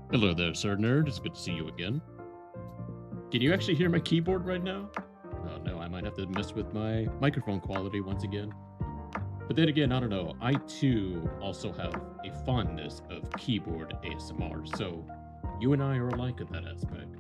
Hello there, Sir Nerd. It's good to see you again. Can you actually hear my keyboard right now? Oh no, I might have to mess with my microphone quality once again. But then again, I don't know. I too also have a fondness of keyboard ASMR, so you and I are alike in that aspect.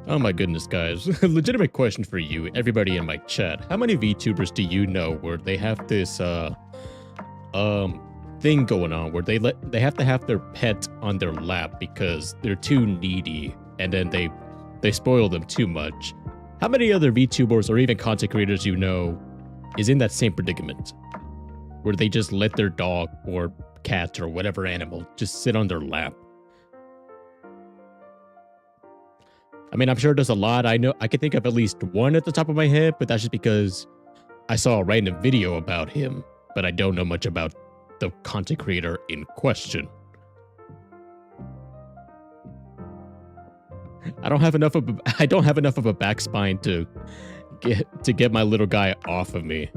Oh my goodness, guys. Legitimate question for you, everybody in my chat. How many VTubers do you know where they have this thing going on where they have to have their pet on their lap because they're too needy and then they spoil them too much? How many other VTubers or even content creators you know is in that same predicament where they just let their dog or cat or whatever animal just sit on their lap? I mean, I'm sure there's a lot. I can think of at least one at the top of my head, but that's just because I saw a random video about him, but I don't know much about the content creator in question. I don't have enough of a back spine to get my little guy off of me.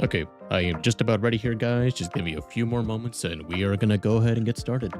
Okay, I am just about ready here, guys. Just give me a few more moments and we are gonna go ahead and get started.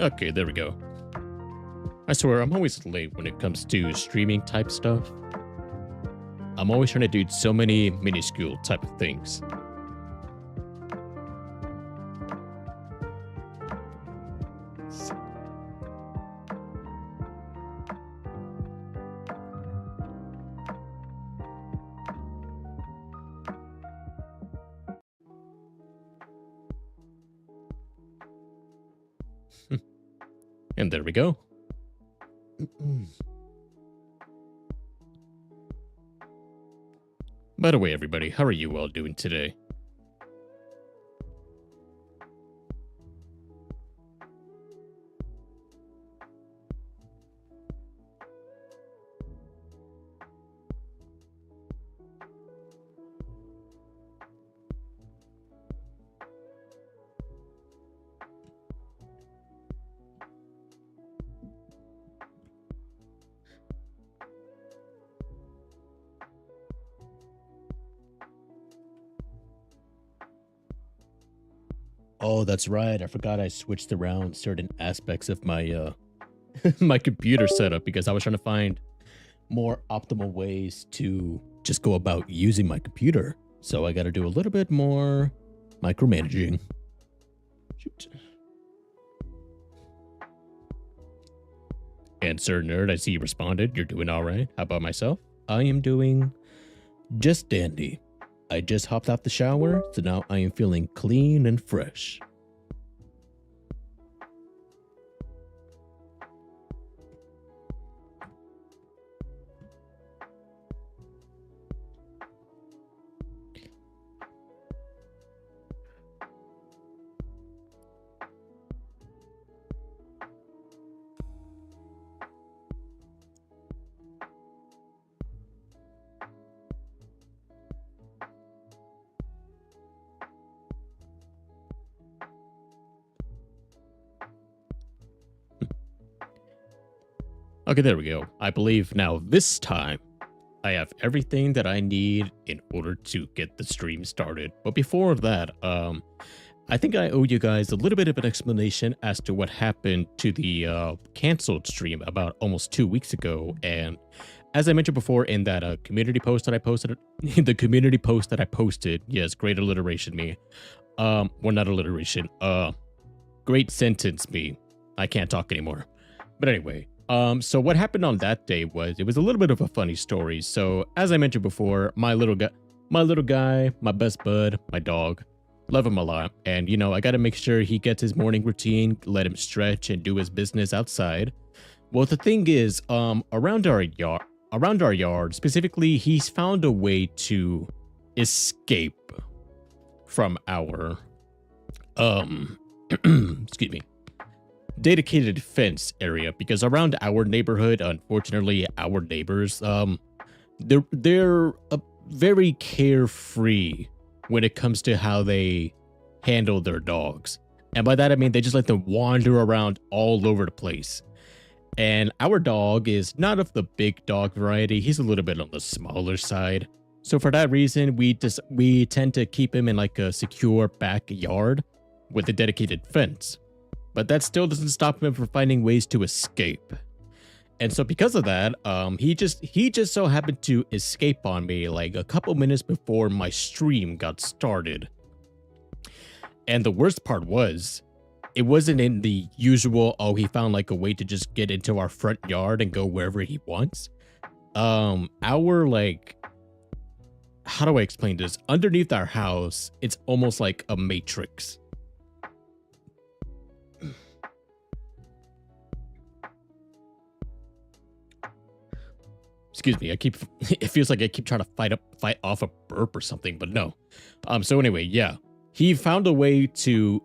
Okay, there we go. I swear, I'm always late when it comes to streaming type stuff. I'm always trying to do so many minuscule type of things. And there we go. By the way, everybody, how are you all doing today? Oh, that's right. I forgot I switched around certain aspects of my my computer setup because I was trying to find more optimal ways to just go about using my computer. So I got to do a little bit more micromanaging. Shoot. And Sir Nerd, I see you responded. You're doing all right. How about myself? I am doing just dandy. I just hopped out the shower, so now I am feeling clean and fresh. Okay, there we go. I believe now this time I have everything that I need in order to get the stream started. But before that, I think I owe you guys a little bit of an explanation as to what happened to the canceled stream about almost 2 weeks ago. And as I mentioned before in that community post that I posted, the community post that I posted, yes, great alliteration me. Well, not alliteration, great sentence me. I can't talk anymore. But anyway, so what happened on that day was it was a little bit of a funny story. So as I mentioned before, my little guy, my best bud, my dog, love him a lot. And you know, I got to make sure he gets his morning routine, let him stretch and do his business outside. Well, the thing is, around our yard, specifically, he's found a way to escape from our, excuse me, dedicated fence area, because around our neighborhood, unfortunately, our neighbors, they're very carefree when it comes to how they handle their dogs. And by that, I mean, they just let them wander around all over the place. And our dog is not of the big dog variety. He's a little bit on the smaller side. So for that reason, we tend to keep him in like a secure backyard with a dedicated fence. But that still doesn't stop him from finding ways to escape. And so because of that, he just so happened to escape on me like a couple minutes before my stream got started. And the worst part was, it wasn't in the usual, oh, he found like a way to just get into our front yard and go wherever he wants. Our like, how do I explain this? Underneath our house, it's almost like a matrix. Excuse me, it feels like I keep trying to fight off a burp or something, but no. So anyway, yeah, he found a way to,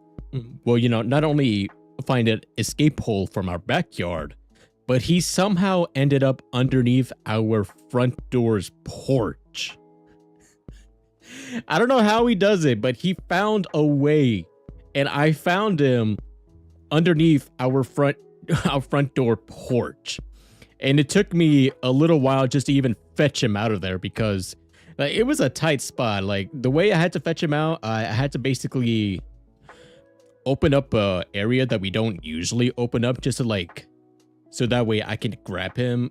well, you know, not only find an escape hole from our backyard, but he somehow ended up underneath our front door's porch. I don't know how he does it, but he found a way, and I found him underneath our front door porch. And it took me a little while just to even fetch him out of there, because like, it was a tight spot. Like the way I had to fetch him out, I had to basically open up a area that we don't usually open up, just to like, so that way I can grab him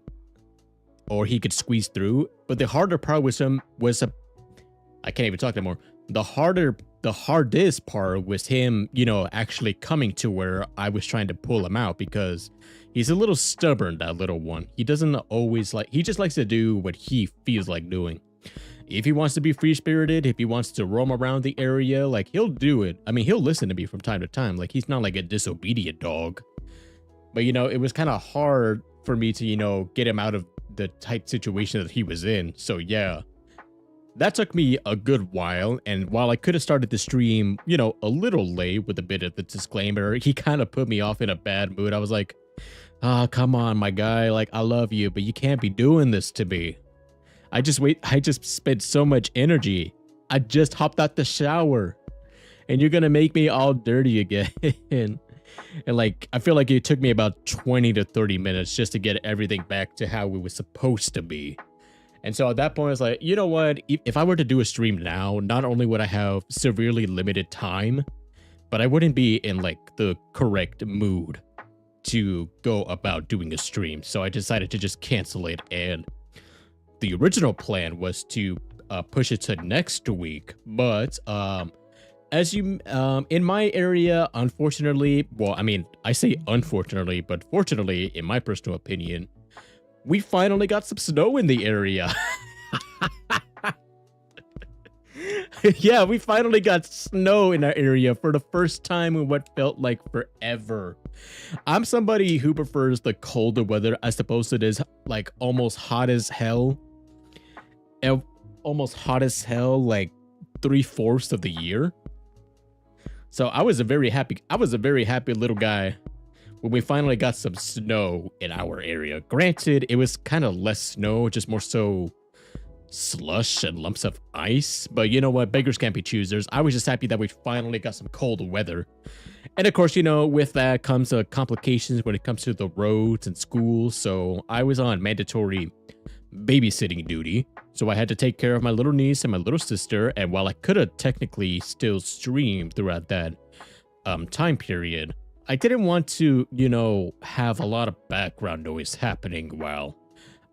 or he could squeeze through. But the harder part I can't even talk anymore. The hardest part was him, you know, actually coming to where I was trying to pull him out, because he's a little stubborn, that little one. He doesn't always he just likes to do what he feels like doing. If he wants to be free-spirited, if he wants to roam around the area, like, he'll do it. I mean, he'll listen to me from time to time. Like, he's not like a disobedient dog. But, you know, it was kind of hard for me to, you know, get him out of the tight situation that he was in. So, yeah. That took me a good while, and while I could have started the stream, you know, a little late with a bit of the disclaimer, he kind of put me off in a bad mood. I was like, oh, come on, my guy, like, I love you, but you can't be doing this to me. I just spent so much energy. I just hopped out the shower, and you're gonna make me all dirty again. And like, I feel like it took me about 20 to 30 minutes just to get everything back to how it was supposed to be. And so at that point, I was like, you know what? If I were to do a stream now, not only would I have severely limited time, but I wouldn't be in like the correct mood to go about doing a stream. So I decided to just cancel it. And the original plan was to push it to next week. But as you in my area, unfortunately, well, I mean, I say unfortunately, but fortunately, in my personal opinion, we finally got some snow in the area. Yeah, we finally got snow in our area for the first time in what felt like forever. I'm somebody who prefers the colder weather as opposed to this like almost hot as hell. Almost hot as hell, like 3/4 of the year. So I was a very happy little guy when we finally got some snow in our area. Granted, it was kind of less snow, just more so slush and lumps of ice. But you know what? Beggars can't be choosers. I was just happy that we finally got some cold weather. And of course, you know, with that comes complications when it comes to the roads and school. So I was on mandatory babysitting duty. So I had to take care of my little niece and my little sister. And while I could have technically still streamed throughout that time period, I didn't want to, you know, have a lot of background noise happening while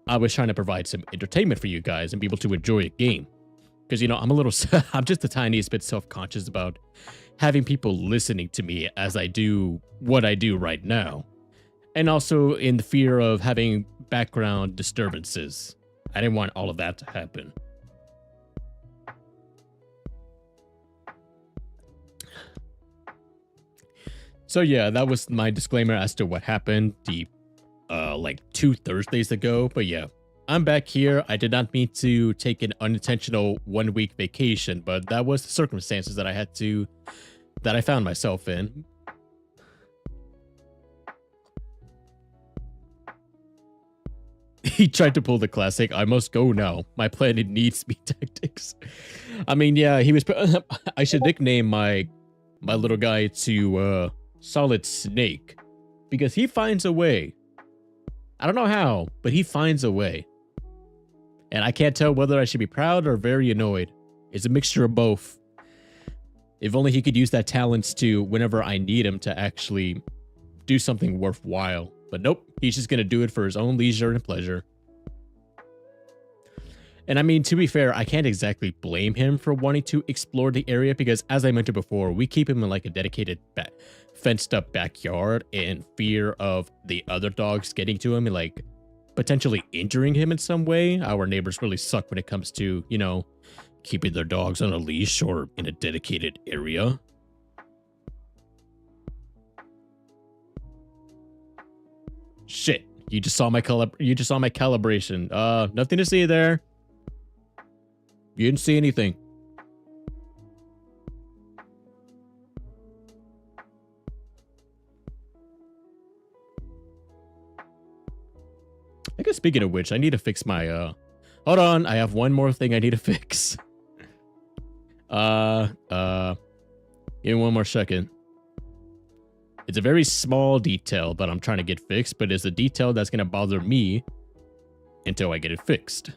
I was trying to provide some entertainment for you guys and be able to enjoy a game. Because, you know, I'm just the tiniest bit self-conscious about having people listening to me as I do what I do right now. And also in the fear of having background disturbances. I didn't want all of that to happen. So yeah, that was my disclaimer as to what happened the like 2 Thursdays ago. But yeah, I'm back here. I did not mean to take an unintentional 1-week vacation, but that was the circumstances that I found myself in. He tried to pull the classic, I must go now. My planet needs me tactics. I mean, yeah, he was... I should nickname my little guy to Solid Snake. Because he finds a way. I don't know how, but he finds a way. And I can't tell whether I should be proud or very annoyed. It's a mixture of both. If only he could use that talent to, whenever I need him, to actually do something worthwhile. But nope, he's just gonna do it for his own leisure and pleasure. And I mean, to be fair, I can't exactly blame him for wanting to explore the area because, as I mentioned before, we keep him in like a dedicated fenced up backyard in fear of the other dogs getting to him and like potentially injuring him in some way. Our neighbors really suck when it comes to, you know, keeping their dogs on a leash or in a dedicated area. Shit, you just saw my calibration. Nothing to see there. You didn't see anything. I guess speaking of which, I need to fix my hold on, I have one more thing I need to fix. Give me one more second. It's a very small detail that I'm trying to get fixed, but it's a detail that's going to bother me until I get it fixed.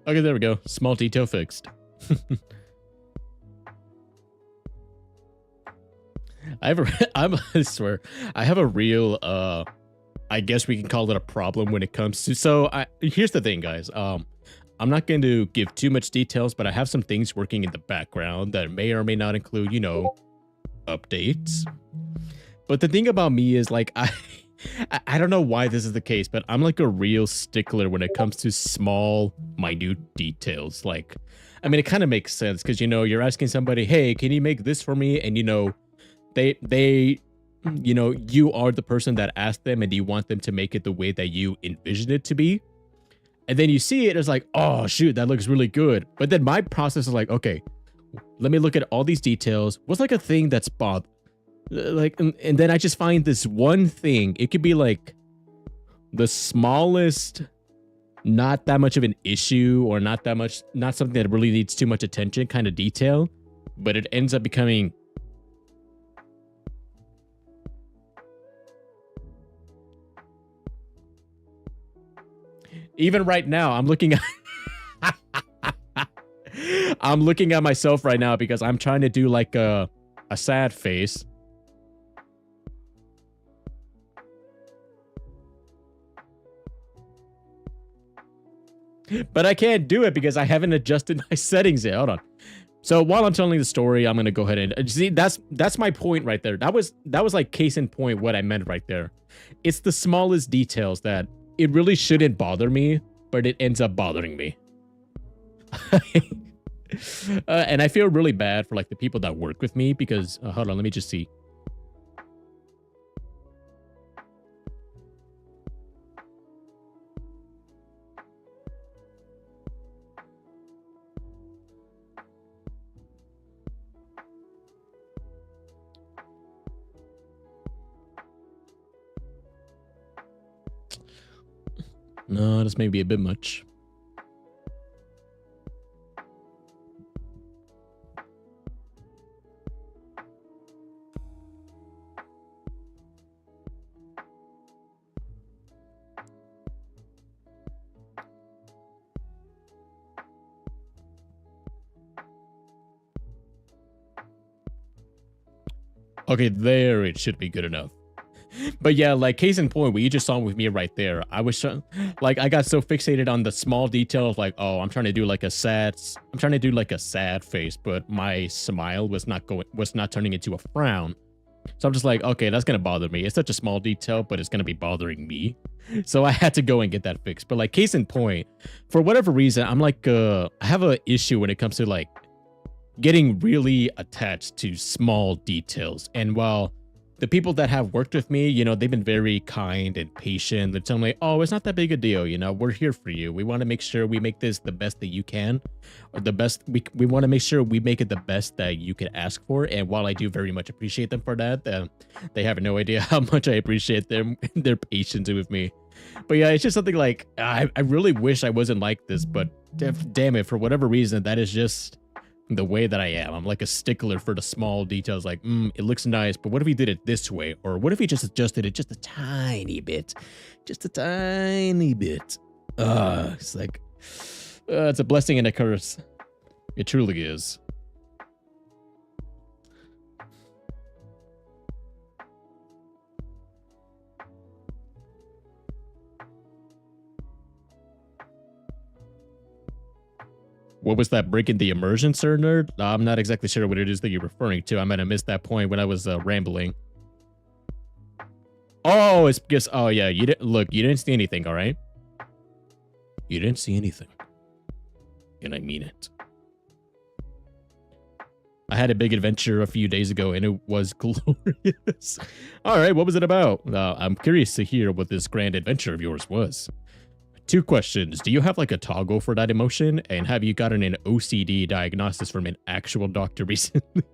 Okay, there we go. Small detail fixed. I swear, I have a real, I guess we can call it a problem when it comes to, here's the thing, guys. I'm not going to give too much details, but I have some things working in the background that may or may not include, you know, updates. But the thing about me is like, I don't know why this is the case, but I'm like a real stickler when it comes to small, minute details. Like, I mean, it kind of makes sense because, you know, you're asking somebody, hey, can you make this for me? And, you know, they, you know, you are the person that asked them and you want them to make it the way that you envision it to be. And then you see it, it's like, oh, shoot, that looks really good. But then my process is like, okay, let me look at all these details. What's like a thing that's like, and then I just find this one thing. It could be like the smallest, not that much of an issue or not something that really needs too much attention kind of detail, but it ends up becoming even right now. I'm looking at myself right now because I'm trying to do like a sad face. But I can't do it because I haven't adjusted my settings yet. Hold on. So while I'm telling the story, I'm gonna go ahead and see. That's my point right there. That was like case in point what I meant right there. It's the smallest details that it really shouldn't bother me, but it ends up bothering me. And I feel really bad for like the people that work with me because hold on, let me just see. No, this may be a bit much. Okay, there it should be good enough. But yeah, like case in point, what you just saw with me right there, I was like, I got so fixated on the small details, like, oh, I'm trying to do like a sad face, but my smile was not turning into a frown. So I'm just like, okay, that's gonna bother me. It's such a small detail, but it's gonna be bothering me. So I had to go and get that fixed. But like case in point, for whatever reason, I'm like, I have an issue when it comes to like getting really attached to small details. And while the people that have worked with me, you know, they've been very kind and patient. They're telling me, oh, it's not that big a deal. You know, we're here for you. We want to make sure we make this the best that you can, or the best. We want to make sure we make it the best that you can ask for. And while I do very much appreciate them for that, they have no idea how much I appreciate their patience with me. But yeah, it's just something like, I really wish I wasn't like this, but damn it, for whatever reason, that is just the way that I am. I'm like a stickler for the small details, like, it looks nice, but what if he did it this way? Or what if he just adjusted it just a tiny bit? Just a tiny bit. It's like, it's a blessing and a curse. It truly is. What was that, breaking the immersion, sir, nerd? I'm not exactly sure what it is that you're referring to. I might have missed that point when I was rambling. Oh, it's because, oh yeah, you didn't see anything, all right? You didn't see anything. And I mean it. I had a big adventure a few days ago and it was glorious. All right, what was it about? I'm curious to hear what this grand adventure of yours was. 2 questions. Do you have like a toggle for that emotion? And have you gotten an OCD diagnosis from an actual doctor recently?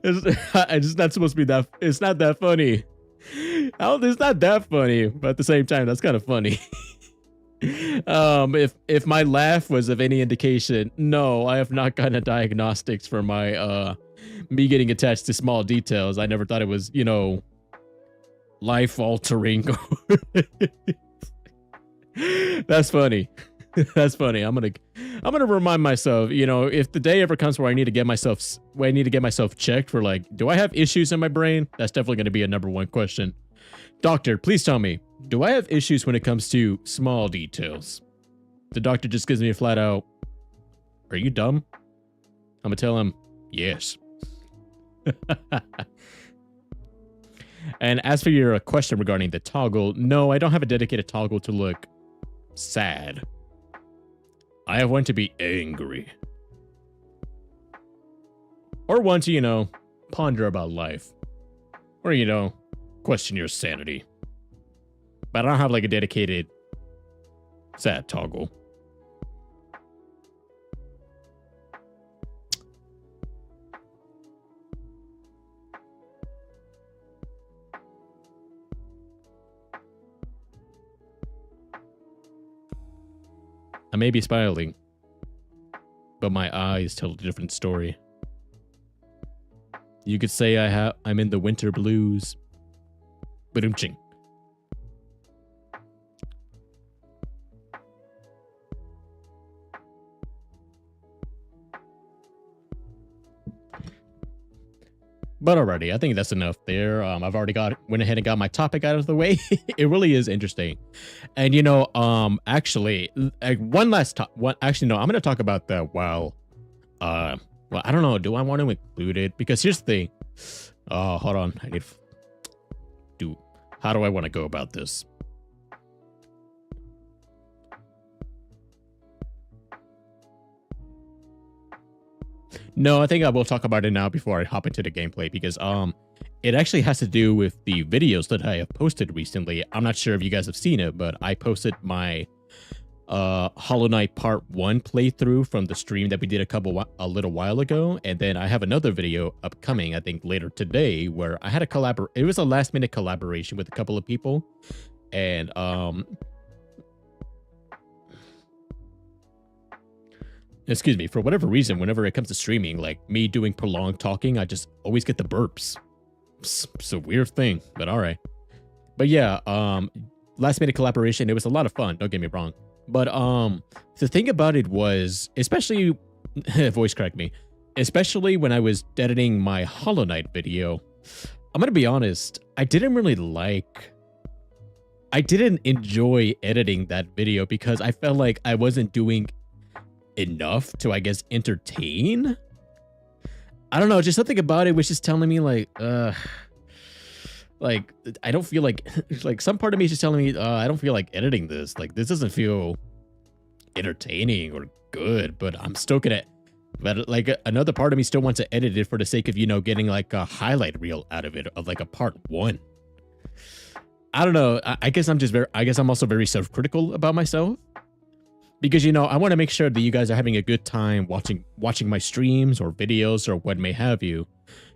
It's just not supposed to be that. It's not that funny. It's not that funny, but at the same time, that's kind of funny. If my laugh was of any indication, no, I have not gotten a diagnostics for my me getting attached to small details. I never thought it was, you know, life altering. That's funny. That's funny. I'm gonna remind myself, you know, if the day ever comes where I need to get myself checked for, like, do I have issues in my brain? That's definitely gonna be a #1 question. Doctor, please tell me, do I have issues when it comes to small details? The doctor just gives me a flat out, are you dumb? I'm gonna tell him, yes. And as for your question regarding the toggle, no, I don't have a dedicated toggle to look sad. I have one to be angry. Or one to, you know, ponder about life. Or, you know, question your sanity. But I don't have like a dedicated sad toggle. I may be smiling, but my eyes tell a different story. You could say I'm in the winter blues. Ba-dum-ching. But alrighty, I think that's enough there. I've already went ahead and got my topic out of the way. It really is interesting. And you know, actually, one last actually, no, I'm going to talk about that while, well, I don't know. Do I want to include it? Because here's the thing. Hold on. How do I want to go about this? No, I think I will talk about it now before I hop into the gameplay, because it actually has to do with the videos that I have posted recently. I'm not sure if you guys have seen it, but I posted my Hollow Knight Part 1 playthrough from the stream that we did a little while ago, and then I have another video upcoming, I think later today, where I had it was a last minute collaboration with a couple of people, and excuse me, for whatever reason, whenever it comes to streaming, like me doing prolonged talking, I just always get the burps. It's a weird thing, but all right. But yeah, last minute collaboration, it was a lot of fun, don't get me wrong. But the thing about it was, especially voice crack me, especially when I was editing my Hollow Knight video, I'm gonna be honest, I didn't enjoy editing that video because I felt like I wasn't doing enough to, I guess, entertain. I don't know, just something about it was just telling me like I don't feel like some part of me is just telling me I don't feel like editing this. Like, this doesn't feel entertaining or good, but I'm still gonna, but like another part of me still wants to edit it for the sake of, you know, getting like a highlight reel out of it of like a part 1. I don't know. I guess I'm also very self-critical about myself. Because, you know, I want to make sure that you guys are having a good time watching my streams or videos or what may have you.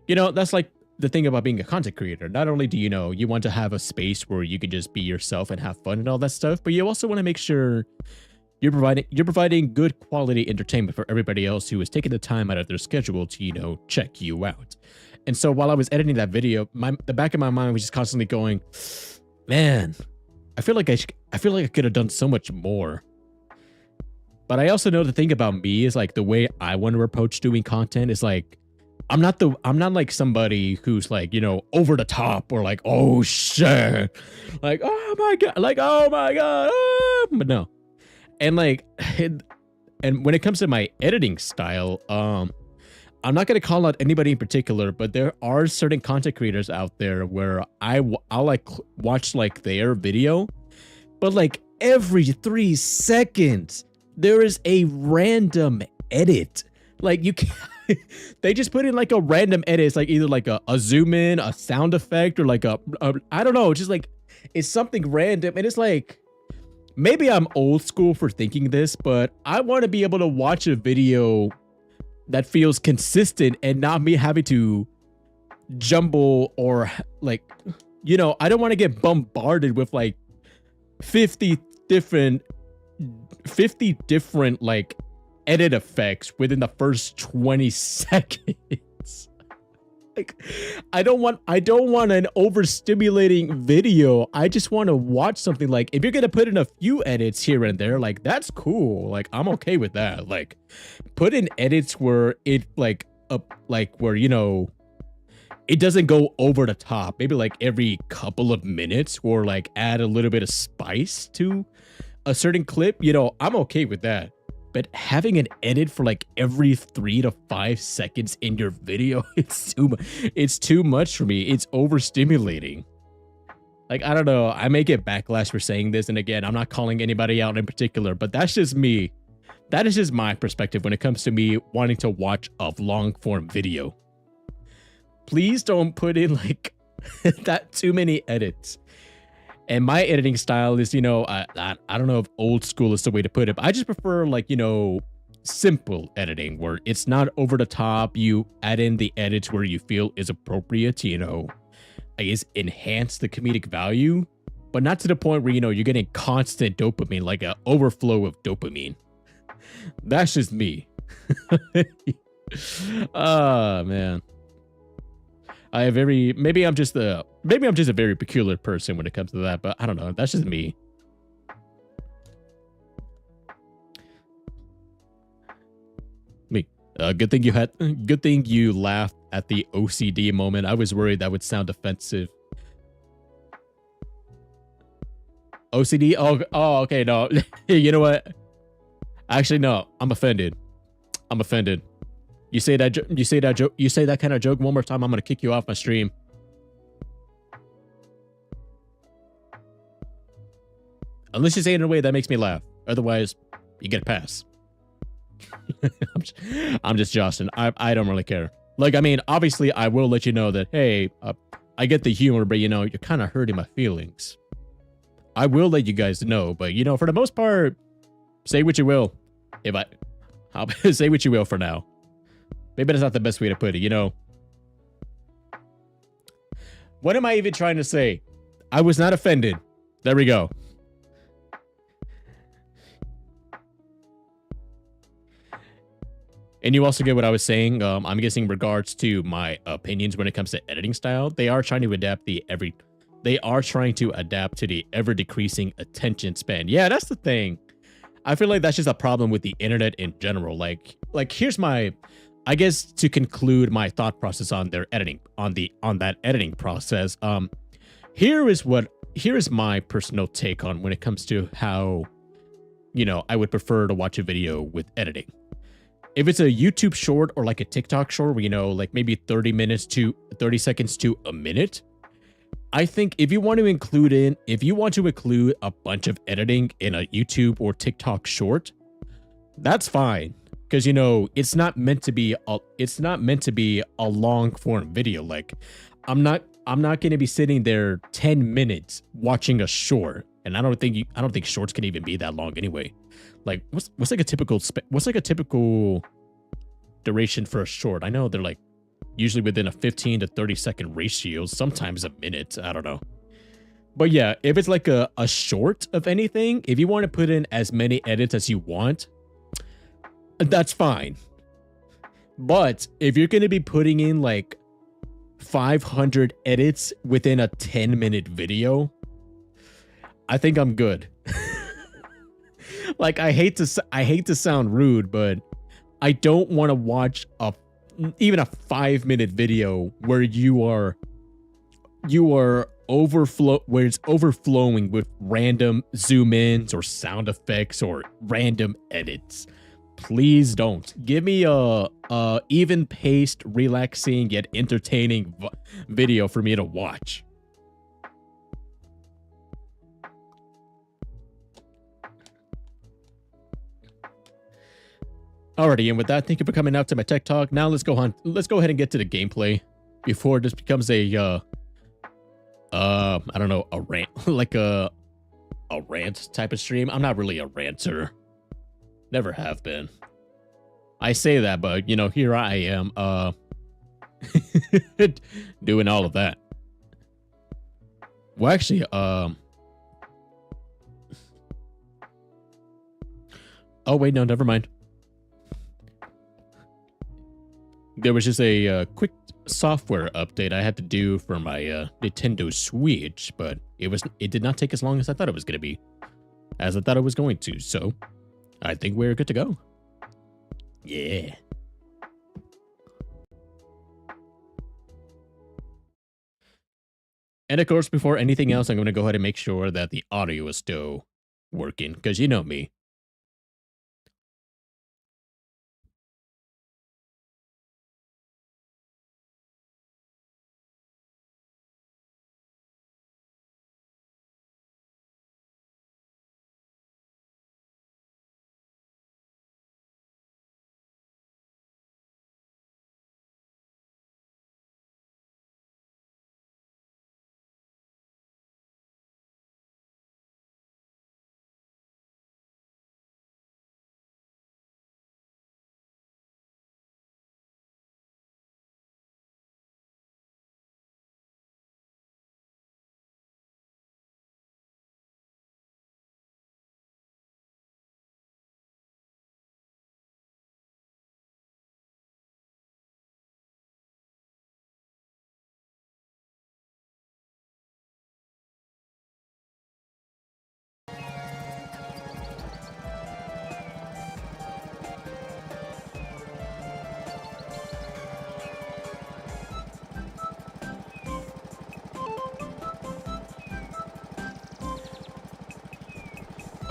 You know, that's like the thing about being a content creator. Not only do you know you want to have a space where you can just be yourself and have fun and all that stuff, but you also want to make sure you're providing good quality entertainment for everybody else who is taking the time out of their schedule to, you know, check you out. And so while I was editing that video, the back of my mind was just constantly going, man, I feel like I could have done so much more. But I also know the thing about me is like the way I want to approach doing content is like, I'm not like somebody who's like, you know, over the top or like, oh shit, like, oh my God, like, oh my God, but no. And like, and when it comes to my editing style, I'm not going to call out anybody in particular, but there are certain content creators out there where I'll like watch like their video, but like every 3 seconds, there is a random edit. Like you can't, they just put in like a random edit. It's like either like a zoom in, a sound effect, or like a I don't know, just like it's something random. And it's like, maybe I'm old school for thinking this, but I want to be able to watch a video that feels consistent and not me having to jumble or like, you know, I don't want to get bombarded with like 50 different 50 different like edit effects within the first 20 seconds. Like, I don't want an overstimulating video. I just want to watch something. Like, if you're gonna put in a few edits here and there, like, that's cool. Like, I'm okay with that. Like, put in edits where it like where, you know, it doesn't go over the top. Maybe like every couple of minutes, or like add a little bit of spice to a certain clip. You know, I'm okay with that. But having an edit for like every 3 to 5 seconds in your video, it's too much for me. It's overstimulating. Like, I don't know. I may get backlash for saying this. And again, I'm not calling anybody out in particular, but that's just me. That is just my perspective when it comes to me wanting to watch a long form video. Please don't put in like that too many edits. And my editing style is, you know, I don't know if old school is the way to put it, but I just prefer like, you know, simple editing where it's not over the top. You add in the edits where you feel is appropriate to, you know, I guess enhance the comedic value, but not to the point where, you know, you're getting constant dopamine, like an overflow of dopamine. That's just me. Oh, man. Maybe I'm just a very peculiar person when it comes to that, but I don't know. That's just me. Good thing you laughed at the OCD moment. I was worried that would sound offensive. OCD? Oh, okay, no. You know what? Actually, no. I'm offended. You say that kind of joke one more time, I'm gonna kick you off my stream. Unless you say it in a way that makes me laugh. Otherwise, you get a pass. I'm just joshing. I don't really care. Like, I mean, obviously, I will let you know that, hey, I get the humor, but, you know, you're kind of hurting my feelings. I will let you guys know, but, you know, for the most part, say what you will. I'll say what you will for now. Maybe that's not the best way to put it, you know? What am I even trying to say? I was not offended. There we go. And you also get what I was saying. I'm guessing in regards to my opinions when it comes to editing style. They are trying to adapt to the ever decreasing attention span. Yeah, that's the thing. I feel like that's just a problem with the internet in general. Like here's my, I guess, to conclude my thought process on their editing, on that editing process. Here is my personal take on when it comes to how, you know, I would prefer to watch a video with editing. If it's a YouTube short or like a TikTok short where, you know, like maybe 30 seconds to a minute, I think if you want to include a bunch of editing in a YouTube or TikTok short, that's fine. Because, you know, it's not meant to be a long form video. Like, I'm not going to be sitting there 10 minutes watching a short, and I don't think shorts can even be that long anyway. Like, what's like a typical duration for a short? I know they're like usually within a 15 to 30 second ratio, sometimes a minute. I don't know. But yeah, if it's like a short of anything, if you want to put in as many edits as you want, that's fine. But if you're going to be putting in like 500 edits within a 10-minute video, I think I'm good. Like, I hate to sound rude, but I don't want to watch even a 5-minute video where where it's overflowing with random zoom ins or sound effects or random edits. Please don't. Give me a even paced, relaxing yet entertaining video for me to watch. Alrighty, and with that, thank you for coming out to my tech talk. Now let's go ahead and get to the gameplay before this becomes a I don't know, a rant, like a rant type of stream. I'm not really a ranter. Never have been. I say that, but, you know, here I am. doing all of that. Well, actually, oh wait, no, never mind. There was just a quick software update I had to do for my Nintendo Switch, but it did not take as long as I thought it was going to be, as I thought it was going to. So I think we're good to go. Yeah. And of course, before anything else, I'm going to go ahead and make sure that the audio is still working, because you know me.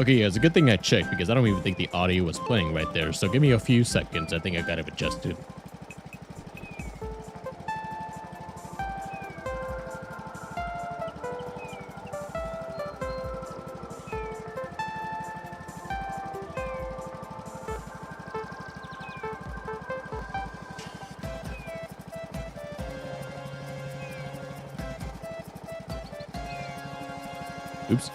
Okay, yeah, it's a good thing I checked because I don't even think the audio was playing right there. So give me a few seconds. I think I got it adjusted. Oops.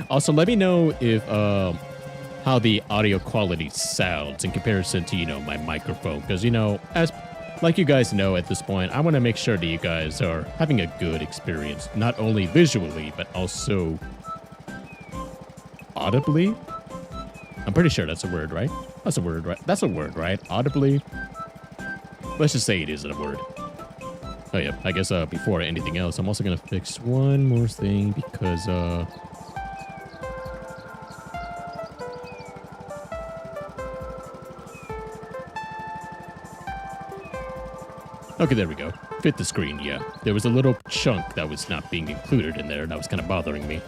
Also, let me know if how the audio quality sounds in comparison to, you know, my microphone. Because, you know, like you guys know at this point, I want to make sure that you guys are having a good experience, not only visually, but also audibly. I'm pretty sure that's a word, right? That's a word, right? That's a word, right? Audibly. Let's just say it is a word. Oh yeah, I guess before anything else, I'm also gonna fix one more thing because okay, there we go. Fit the screen, yeah. There was a little chunk that was not being included in there, and that was kind of bothering me.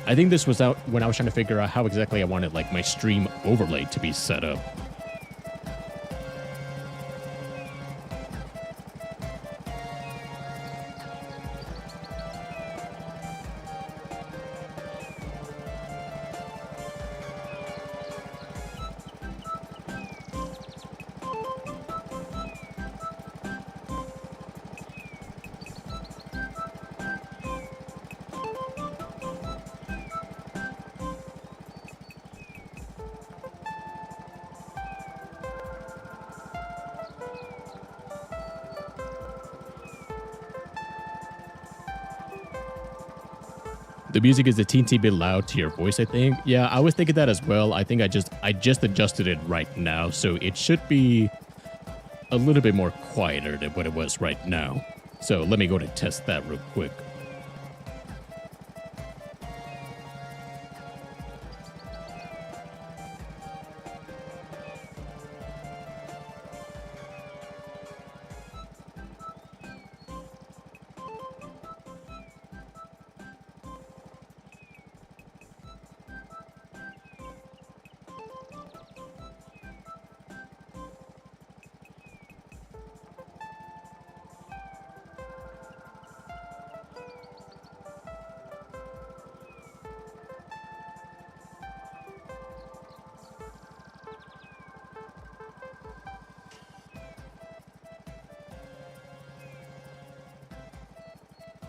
I think this was out when I was trying to figure out how exactly I wanted like my stream overlay to be set up. The music is a teensy bit loud to your voice, I think. Yeah, I was thinking that as well. I think I just adjusted it right now, so it should be a little bit more quieter than what it was right now. So let me go to test that real quick.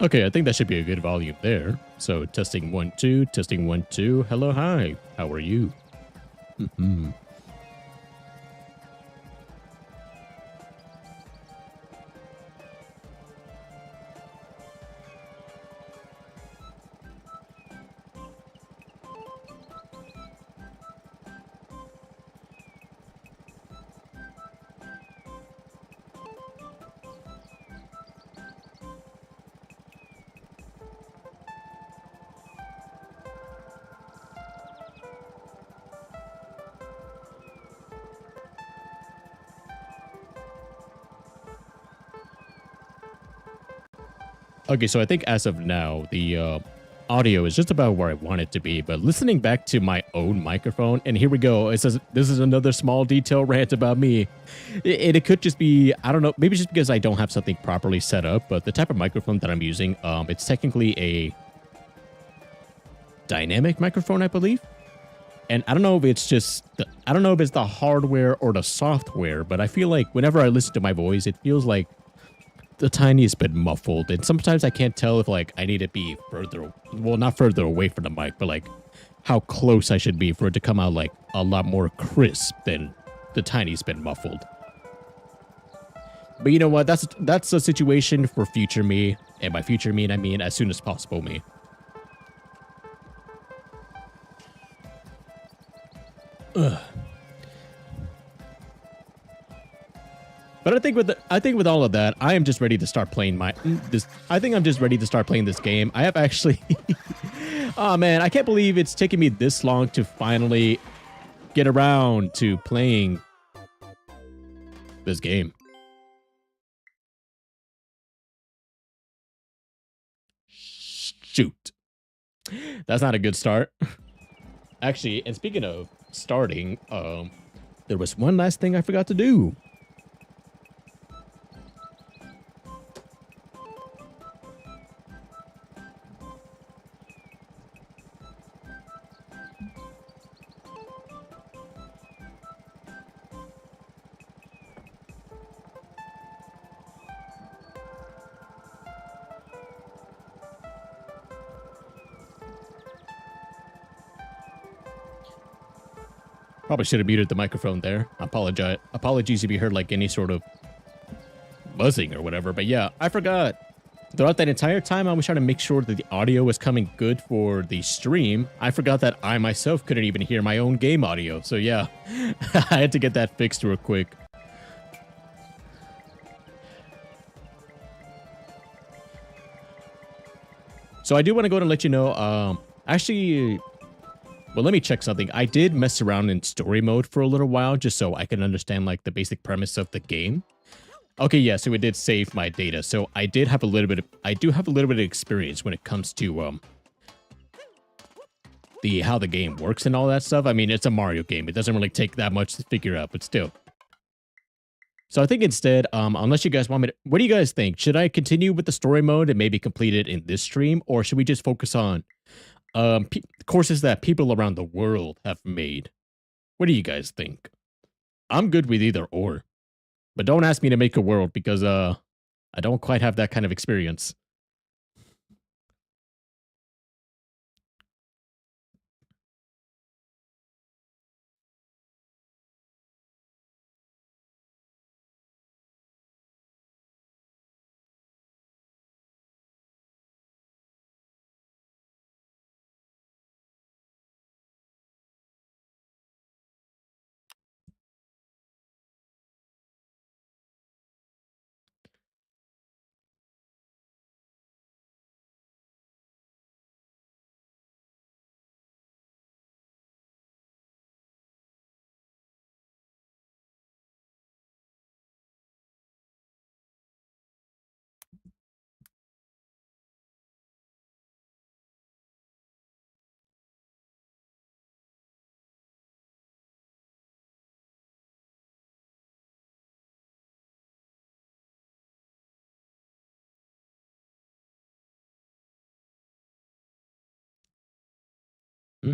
Okay, I think that should be a good volume there. So testing 1 2, testing 1 2. Hello, hi. How are you? Okay, so I think as of now, the audio is just about where I want it to be. But listening back to my own microphone, and here we go. It says this is another small detail rant about me. It could just be, I don't know, maybe just because I don't have something properly set up. But the type of microphone that I'm using, it's technically a dynamic microphone, I believe. And I don't know if it's just, I don't know if it's the hardware or the software, but I feel like whenever I listen to my voice, it feels like the tiniest bit muffled. And sometimes I can't tell if like I need to be further, well, not further away from the mic, but like how close I should be for it to come out like a lot more crisp than the tiniest bit muffled. But you know what? That's a situation for future me. And by future me, I mean as soon as possible me. Ugh. But I think with all of that, I am just ready to start playing this. I think I'm just ready to start playing this game. I have actually, oh man, I can't believe it's taken me this long to finally get around to playing this game. Shoot, that's not a good start. Actually, and speaking of starting, there was one last thing I forgot to do. Probably should have muted the microphone there. Apologies if you heard like any sort of buzzing or whatever. But yeah, I forgot. Throughout that entire time, I was trying to make sure that the audio was coming good for the stream. I forgot that I myself couldn't even hear my own game audio. So yeah, I had to get that fixed real quick. So I do want to go and let you know, actually, well, let me check something. I did mess around in story mode for a little while just so I can understand like the basic premise of the game. Okay, yeah, so it did save my data. So I do have a little bit of experience when it comes to how the game works and all that stuff. I mean, it's a Mario game. It doesn't really take that much to figure out, but still. So I think instead, unless you guys want me to, what do you guys think? Should I continue with the story mode and maybe complete it in this stream, or should we just focus on courses that people around the world have made? What do you guys think? I'm good with either or, but don't ask me to make a world because I don't quite have that kind of experience. Hmm?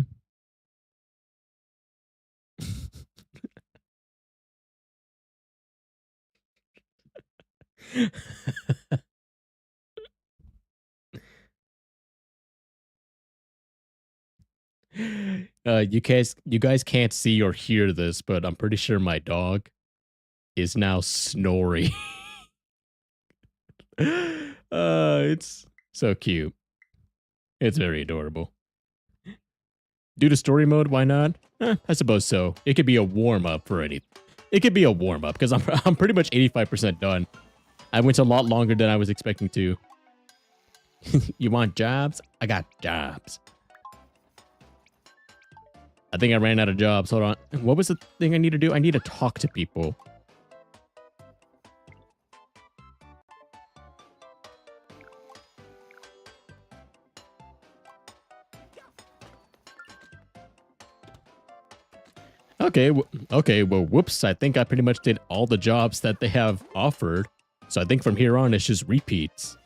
You guys can't see or hear this, but I'm pretty sure my dog is now snoring. It's so cute. It's very adorable. Due to story mode, why not? I suppose so. It could be a warm up for any. It could be a warm up because I'm pretty much 85% done. I went a lot longer than I was expecting to. You want jobs? I got jobs. I think I ran out of jobs. Hold on. What was the thing I need to do? I need to talk to people. Okay, okay, well, whoops. I think I pretty much did all the jobs that they have offered. So I think from here on, it's just repeats.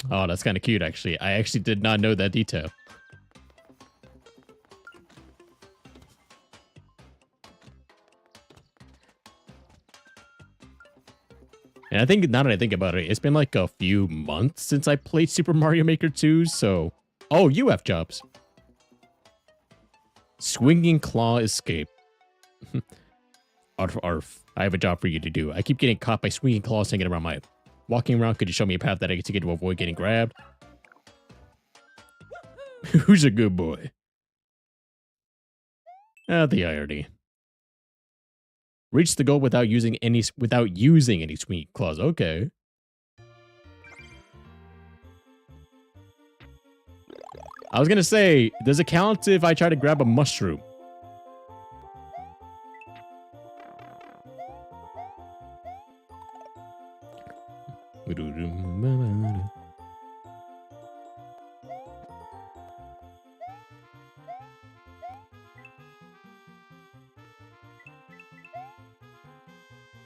Oh, that's kind of cute, actually. I actually did not know that detail. And I think, now that I think about it, it's been like a few months since I played Super Mario Maker 2, so... Oh, you have jobs. Swinging Claw Escape. Arf, arf. I have a job for you to do. I keep getting caught by swinging claws hanging around my... Walking around, could you show me a path that I can take to avoid getting grabbed? Who's a good boy? Ah, the irony. Reach the goal without using any swinging claws. Okay. I was gonna say, does it count if I try to grab a mushroom?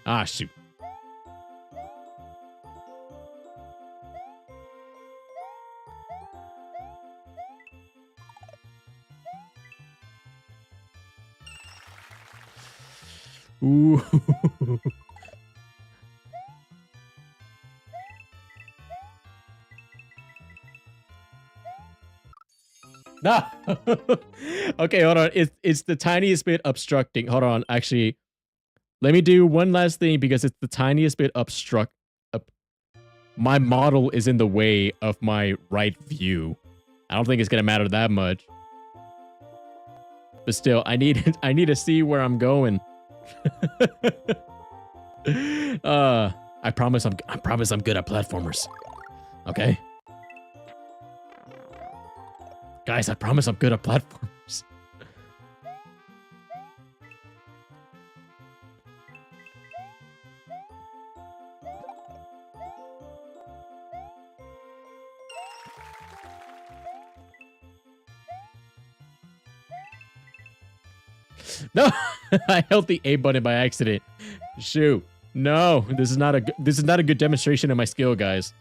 Ah, shoot. Ooh. Nah. Okay, hold on. It's the tiniest bit obstructing. Hold on. Actually, let me do one last thing because it's the tiniest bit obstruct. My model is in the way of my right view. I don't think it's gonna matter that much. But still, I need to see where I'm going. I promise I'm good at platformers. Okay? Guys, I promise I'm good at platformers. No, I held the A button by accident. Shoot. No, this is not a good demonstration of my skill, guys.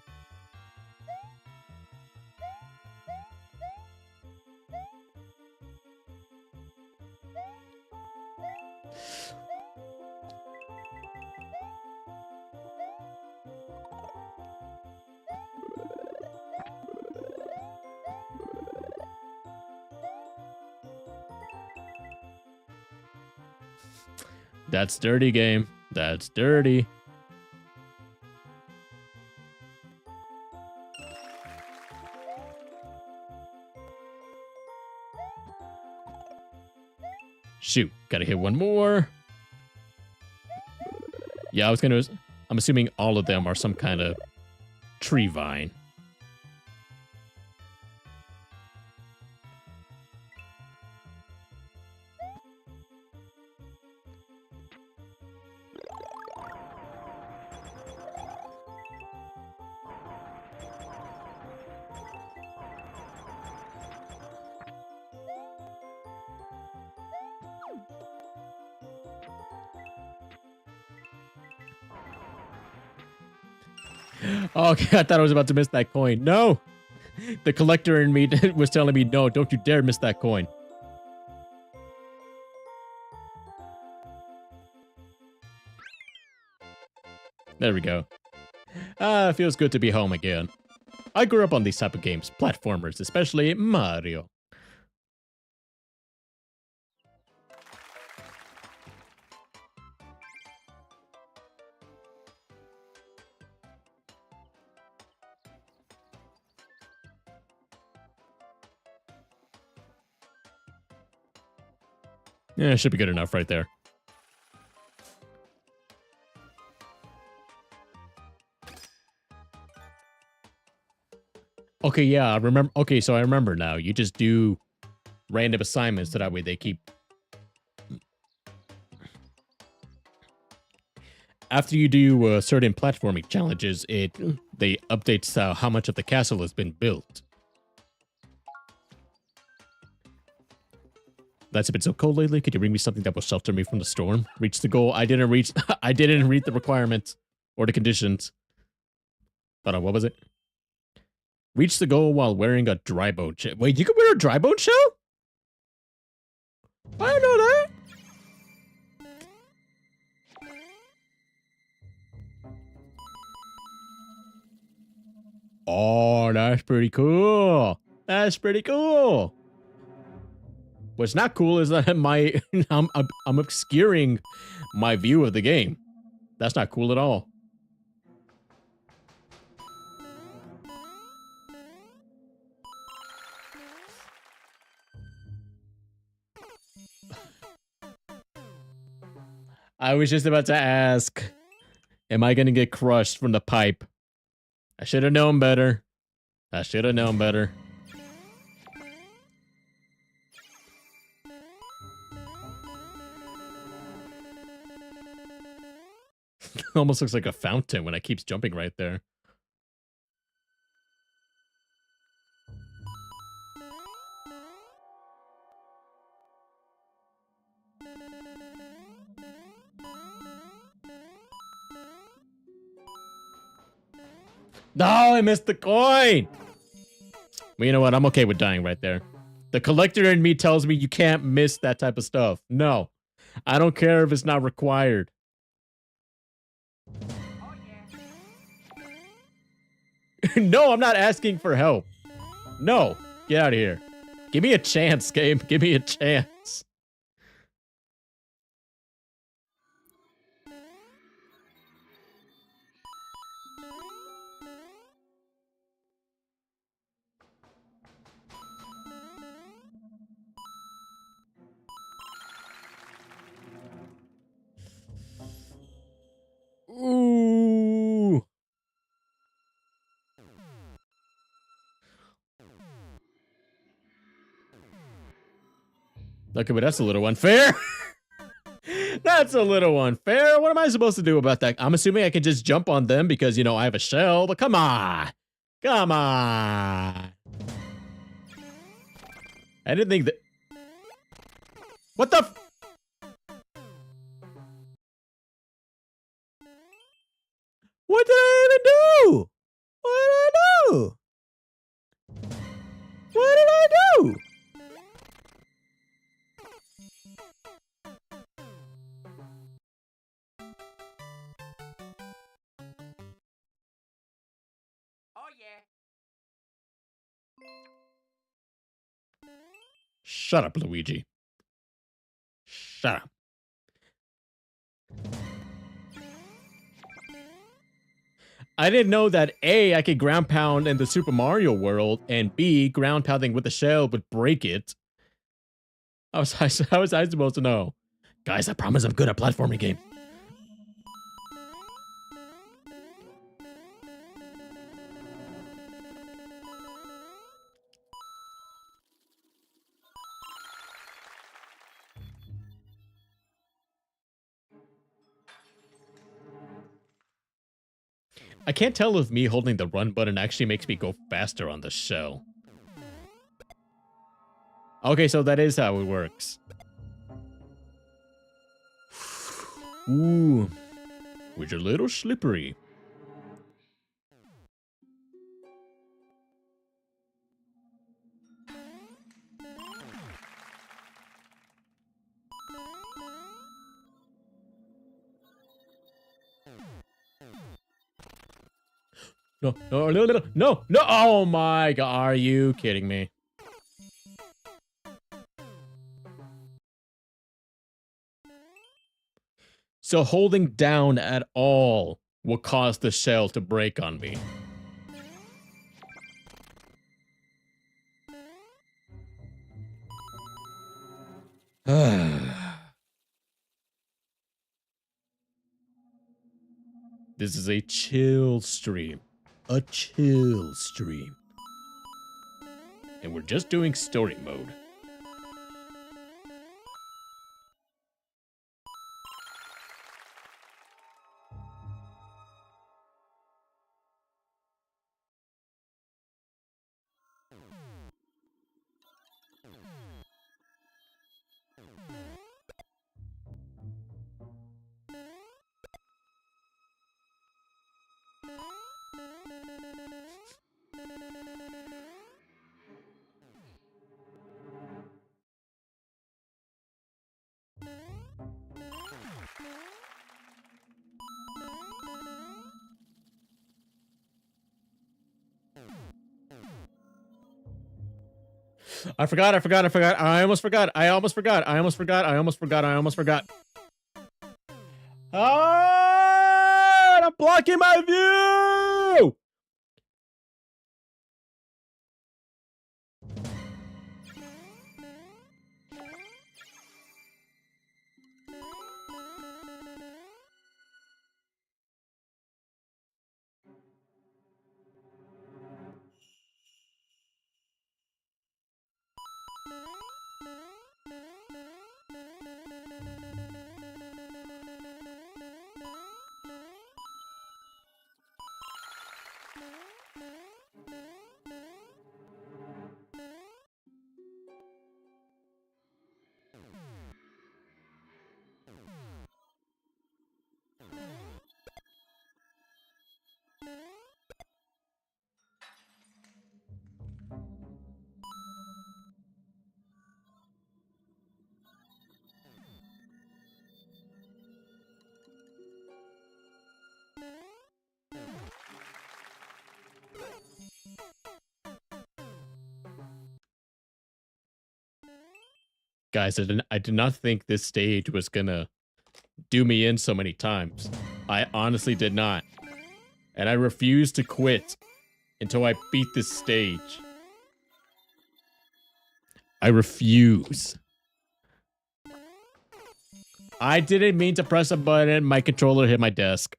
That's dirty, game. That's dirty. Shoot, gotta hit one more. Yeah, I'm assuming all of them are some kind of tree vine. Oh, okay, I thought I was about to miss that coin. No! The collector in me was telling me, no, don't you dare miss that coin. There we go. Ah, feels good to be home again. I grew up on these type of games, platformers, especially Mario. Yeah, it should be good enough right there. Okay, yeah, I remember. Okay, so I remember now. You just do random assignments so that way they keep... after you do certain platforming challenges, they updates how much of the castle has been built. That's been so cold lately. Could you bring me something that will shelter me from the storm? Reach the goal. I didn't reach. I didn't read the requirements or the conditions. Hold on, what was it? Reach the goal while wearing a dry bone shell. Wait, you can wear a dry bone shell? I didn't know that. Oh, that's pretty cool. That's pretty cool. What's not cool is that I'm obscuring my view of the game. That's not cool at all. I was just about to ask, am I gonna get crushed from the pipe? I should have known better. I should have known better. Almost looks like a fountain when it keeps jumping right there. No, I missed the coin! Well, you know what? I'm okay with dying right there. The collector in me tells me you can't miss that type of stuff. No. I don't care if it's not required. No, I'm not asking for help. No. Get out of here. Give me a chance, game. Give me a chance. Ooh. Okay, but that's a little unfair. That's a little unfair. What am I supposed to do about that? I'm assuming I can just jump on them because, you know, I have a shell, but come on. Come on. I didn't think that... What the f... What did I even do? What did I do? What did I do? Oh yeah. Shut up, Luigi. Shut up. I didn't know that A, I could ground pound in the Super Mario world, and B, ground pounding with the shell would break it. How was I supposed to know? Guys, I promise I'm good at platforming games. I can't tell if me holding the run button actually makes me go faster on the shell. Okay, so that is how it works. Ooh, which are a little slippery. No, no, no, no, no, no! Oh my god, are you kidding me? So holding down at all will cause the shell to break on me. This is a chill stream. A chill stream. And we're just doing story mode. I forgot. I almost forgot. Ah, I'm blocking my view! Guys, I did not think this stage was gonna do me in so many times. I honestly did not. And I refuse to quit until I beat this stage. I refuse. I didn't mean to press a button. My controller hit my desk.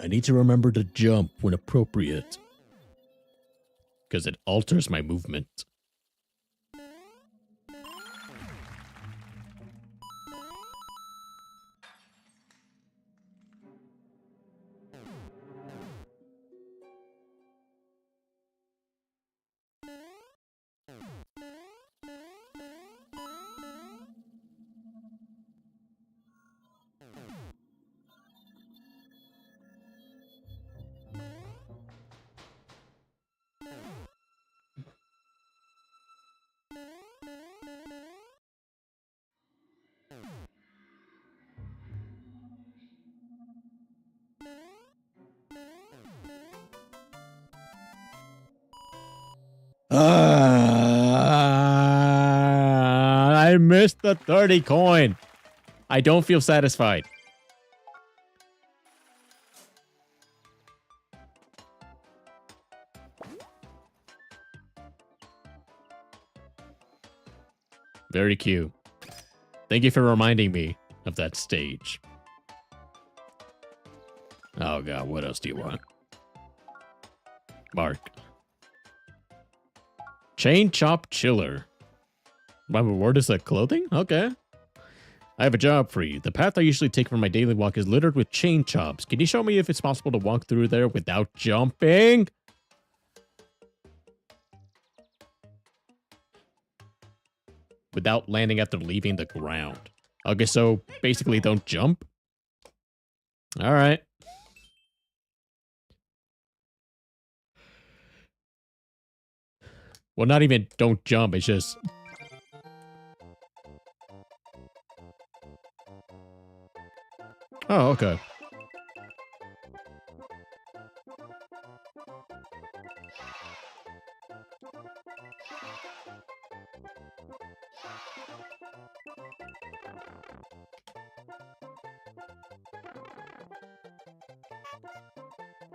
I need to remember to jump when appropriate, because it alters my movement. I missed the 30 coin. I don't feel satisfied. Very cute. Thank you for reminding me of that stage. Oh god, what else do you want? Mark. Chain Chop Chiller. My reward is like clothing? Okay. I have a job for you. The path I usually take for my daily walk is littered with chain chops. Can you show me if it's possible to walk through there without jumping? Without landing after leaving the ground. Okay, so basically don't jump? Alright. Well, not even don't jump, it's just... Oh, okay.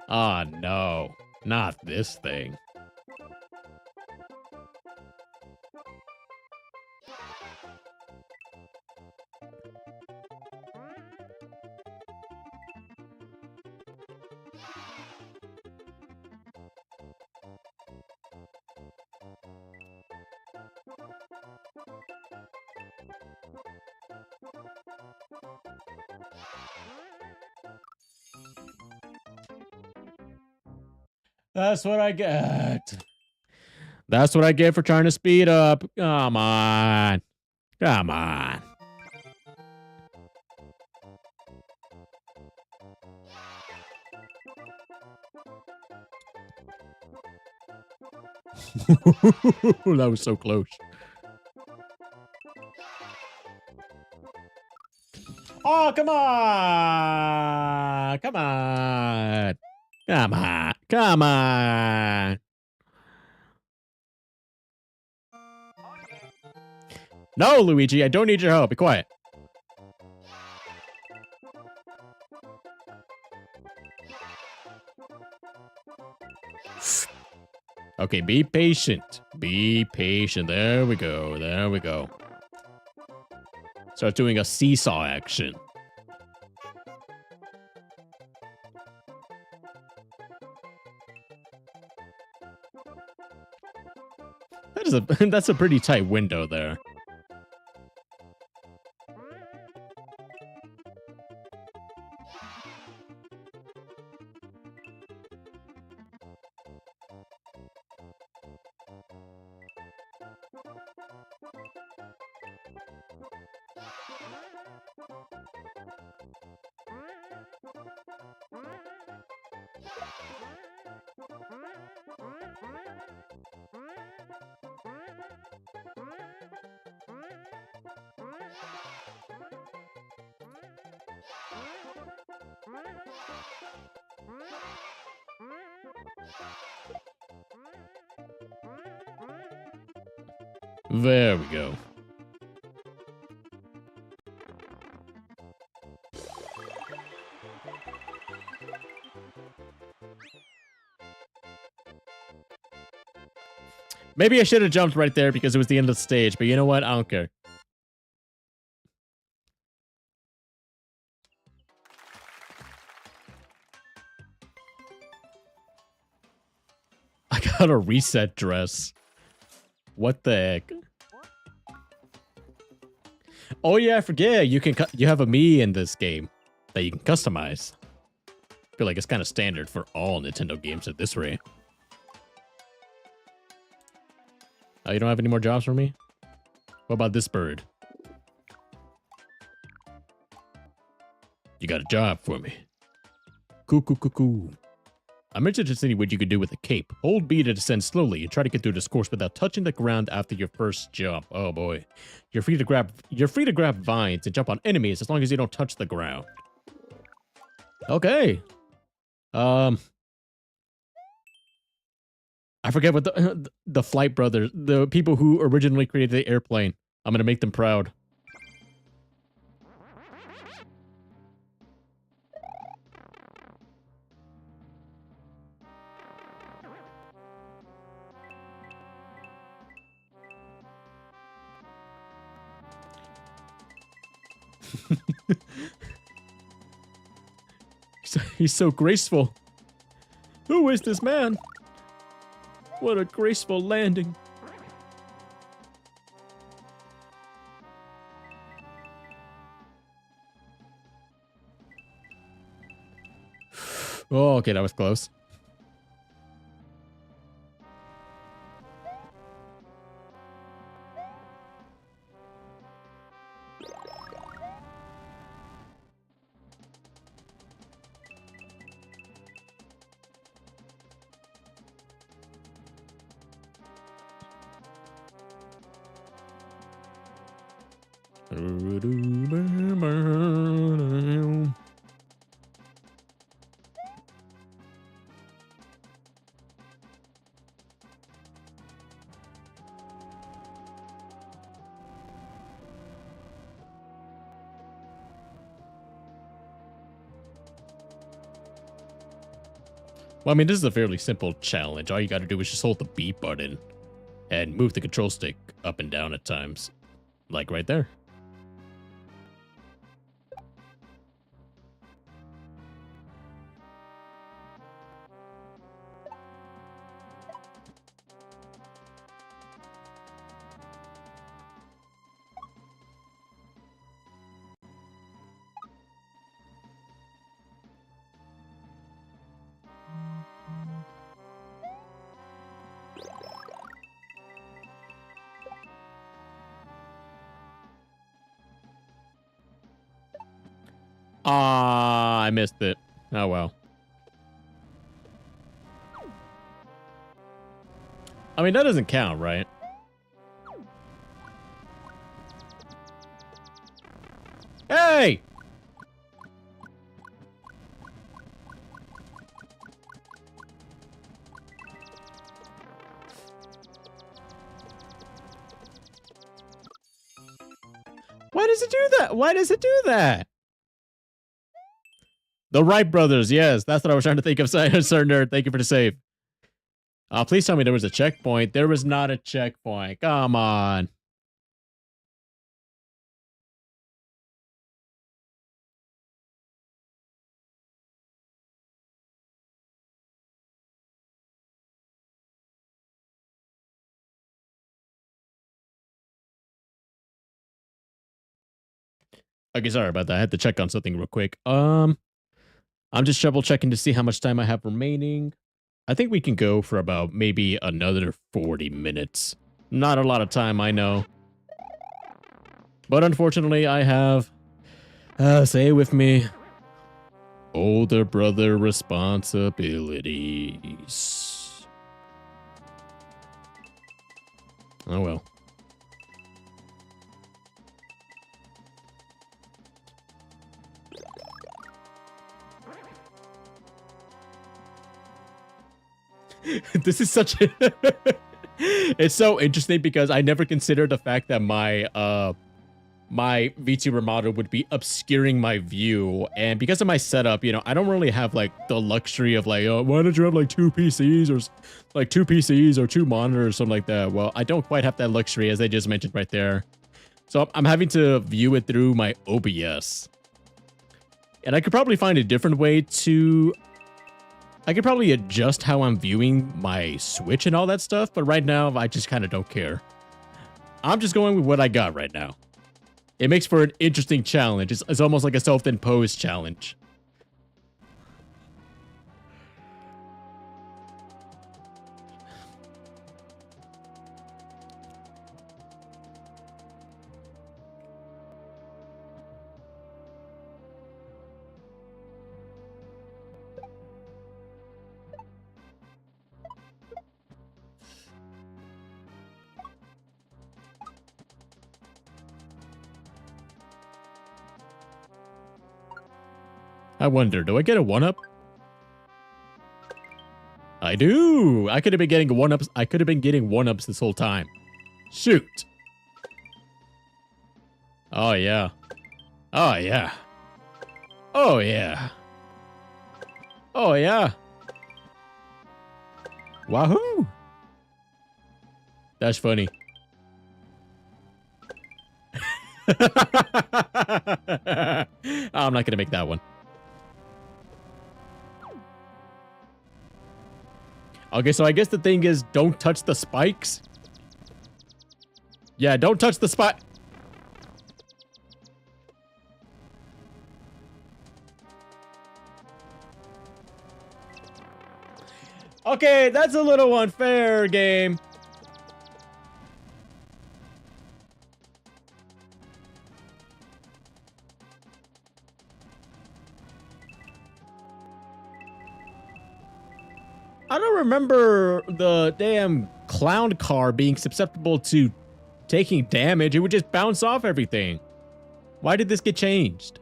Ah, no. Not this thing. That's what I get. That's what I get for trying to speed up. Come on. Come on. That was so close. Oh, come on. Come on. Come on. Come on. No, Luigi, I don't need your help. Be quiet. Okay, be patient. Be patient. There we go. There we go. Start doing a seesaw action. That is that's a pretty tight window there. There we go. Maybe I should have jumped right there because it was the end of the stage, but you know what? I don't care. I got a reset dress. What the heck? Oh yeah, I forget. You have a me in this game that you can customize. I feel like it's kind of standard for all Nintendo games at this rate. Oh, you don't have any more jobs for me? What about this bird? You got a job for me. Cool, cool, cool, cool. I'm interested to see what you could do with a cape. Hold B to descend slowly and try to get through this course without touching the ground after your first jump. Oh boy. You're free to grab vines and jump on enemies as long as you don't touch the ground. Okay. I forget what the Flight Brothers, the people who originally created the airplane. I'm gonna make them proud. He's so graceful. Who is this man? What a graceful landing. Oh, okay, that was close. Well, I mean, this is a fairly simple challenge. All you gotta do is just hold the B button and move the control stick up and down at times. Like right there. Ah, I missed it. Oh, well. I mean, that doesn't count, right? Hey! Why does it do that? Why does it do that? The Wright brothers, yes. That's what I was trying to think of. Sir Nerd, thank you for the save. Please tell me there was a checkpoint. There was not a checkpoint. Come on. Okay, sorry about that. I had to check on something real quick. I'm just double checking to see how much time I have remaining. I think we can go for about maybe another 40 minutes. Not a lot of time, I know. But unfortunately, I have, say it with me, older brother responsibilities. Oh well. This is such a it's so interesting because I never considered the fact that my my VTuber model would be obscuring my view, and because of my setup, you know, I don't really have like the luxury of like, oh, why don't you have like two PCs or like two PCs or two monitors or something like that. Well, I don't quite have that luxury, as I just mentioned right there. So I'm having to view it through my OBS, and I could probably find a different way to. I could probably adjust how I'm viewing my Switch and all that stuff, but right now, I just kind of don't care. I'm just going with what I got right now. It makes for an interesting challenge. It's almost like a self-imposed challenge. I wonder, do I get a 1-up? I do! I could have been getting 1-ups. I could have been getting 1-ups this whole time. Shoot! Oh, yeah. Oh, yeah. Oh, yeah. Oh, yeah. Wahoo! That's funny. I'm not gonna make that one. Okay, so I guess the thing is, don't touch the spikes. Yeah, don't touch the spike. Okay, that's a little unfair, game. I don't remember the damn clown car being susceptible to taking damage. It would just bounce off everything. Why did this get changed?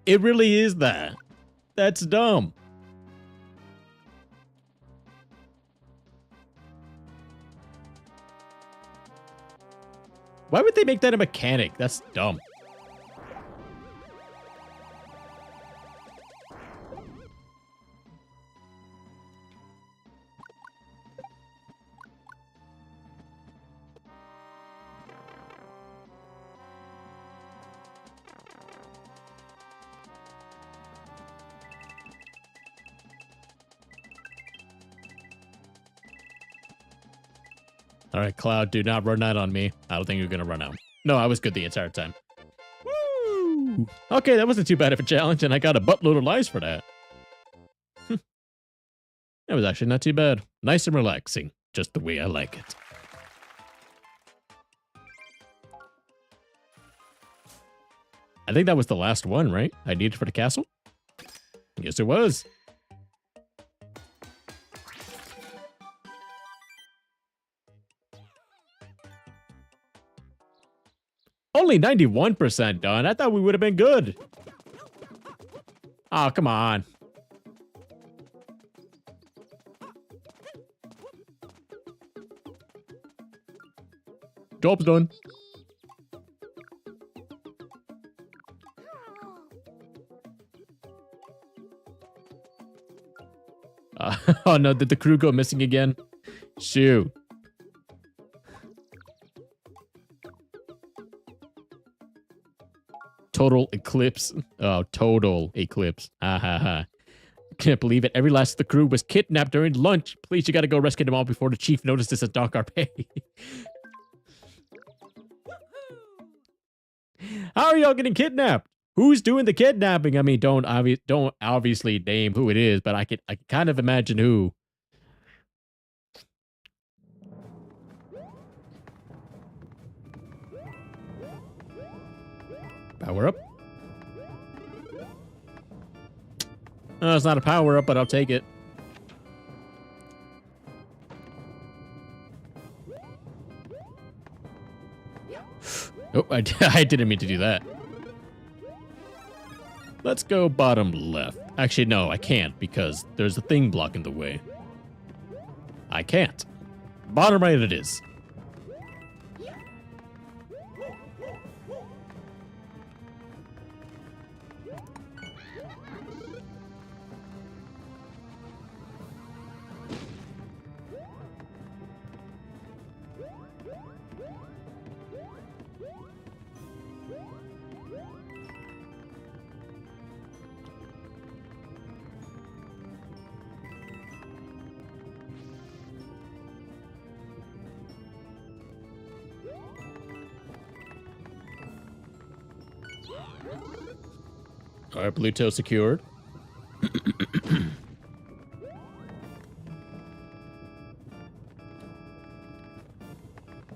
It really is that. That's dumb. Why would they make that a mechanic? That's dumb. All right, Cloud, do not run out on me. I don't think you're gonna run out. No, I was good the entire time. Woo! Okay, that wasn't too bad of a challenge, and I got a buttload of lives for that. That was actually not too bad. Nice and relaxing, just the way I like it. I think that was the last one, right? I needed for the castle? Yes, it was. Only 91% done. I thought we would have been good. Oh, come on. Job's done. Oh no, did the crew go missing again? Shoot. Total eclipse. Oh, total eclipse. Ha ha ha. Can't believe it. Every last of the crew was kidnapped during lunch. Please, you gotta go rescue them all before the chief notices and dock our pay. How are y'all getting kidnapped? Who's doing the kidnapping? I mean, don't obviously name who it is, but I can kind of imagine who. Power up. Oh, it's not a power up, but I'll take it. Oh, I didn't mean to do that. Let's go bottom left. Actually, no, I can't because there's a thing blocking the way. I can't. Bottom right it is. All right, blue toe secured.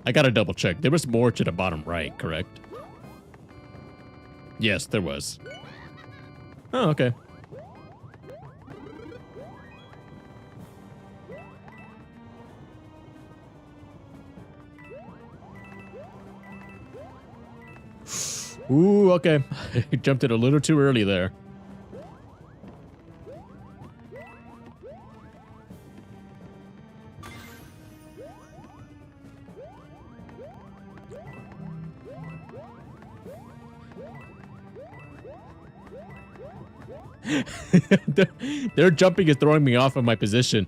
I gotta double check. There was more to the bottom right, correct? Yes, there was. Oh, okay. Ooh, okay. Jumped it a little too early there. Their jumping is throwing me off of my position.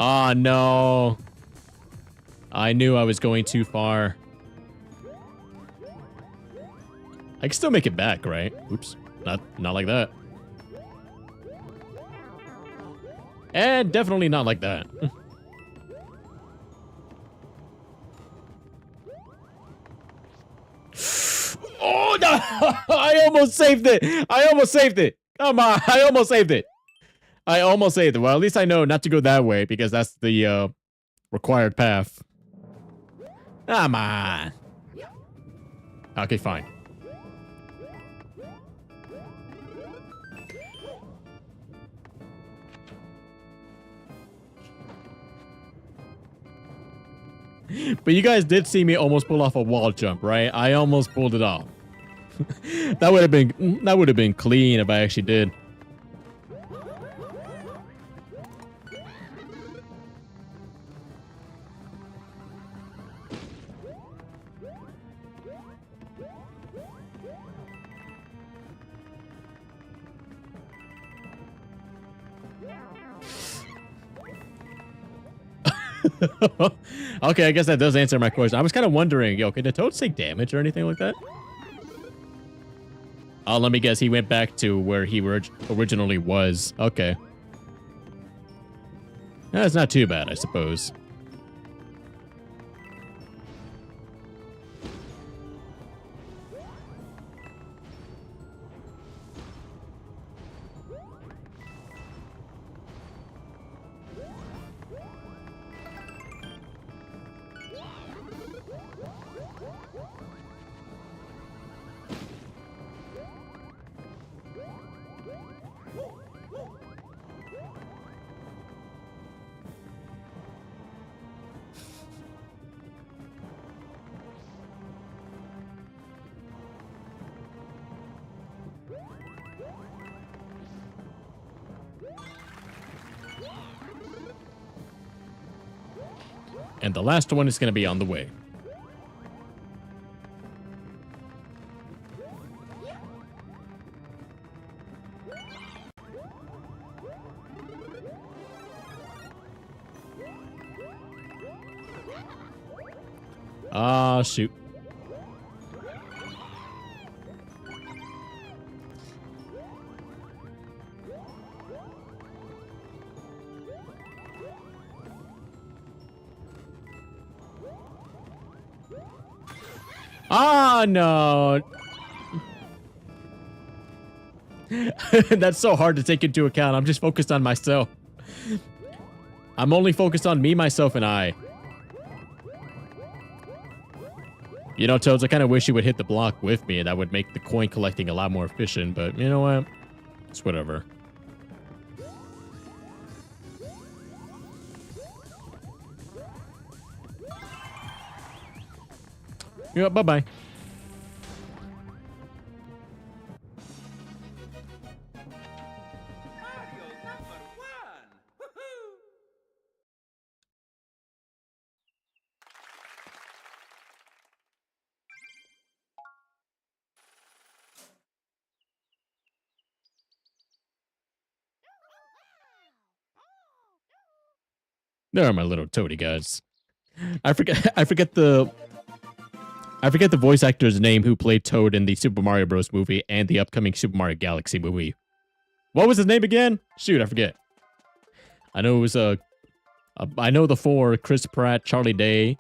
Oh, no. I knew I was going too far. I can still make it back, right? Oops. Not like that. And definitely not like that. Oh, no! I almost saved it! I almost saved it! Come on, I almost saved it! I almost saved it. Well, at least I know not to go that way because that's the required path. Come on. Okay, fine. But you guys did see me almost pull off a wall jump, right? I almost pulled it off. That would have been clean if I actually did. Okay, I guess that does answer my question. I was kind of wondering, yo, can the toads take damage or anything like that? Oh, let me guess. He went back to where he originally was. Okay. That's not too bad, I suppose. And the last one is going to be on the way. Ah, shoot. Ah, no. That's so hard to take into account. I'm just focused on myself. I'm only focused on me, myself, and I. You know, Toads, I kind of wish you would hit the block with me, and that would make the coin collecting a lot more efficient, but you know what? It's whatever. Yeah, bye-bye. There are my little toady guys. I forget the voice actor's name who played Toad in the Super Mario Bros. Movie and the upcoming Super Mario Galaxy movie. What was his name again? Shoot, I forget. I know it was I know the four: Chris Pratt, Charlie Day,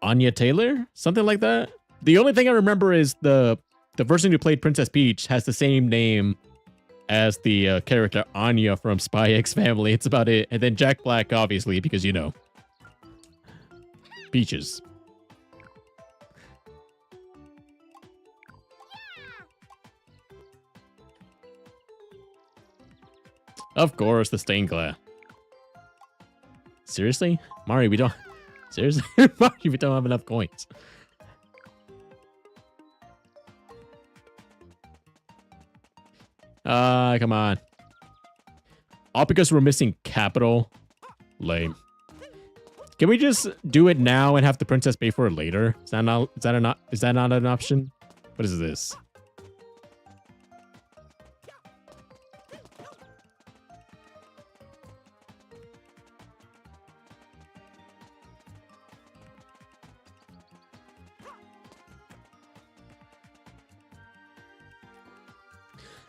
Anya Taylor, something like that. The only thing I remember is the person who played Princess Peach has the same name as the character Anya from Spy X Family. It's about it. And then Jack Black, obviously, because, you know, Peaches. Of course, the stained glass. Seriously? Mario, we don't... Seriously? Mario, we don't have enough coins. Come on. All because we're missing capital. Lame. Can we just do it now and have the princess pay for it later? Is that not an option? What is this?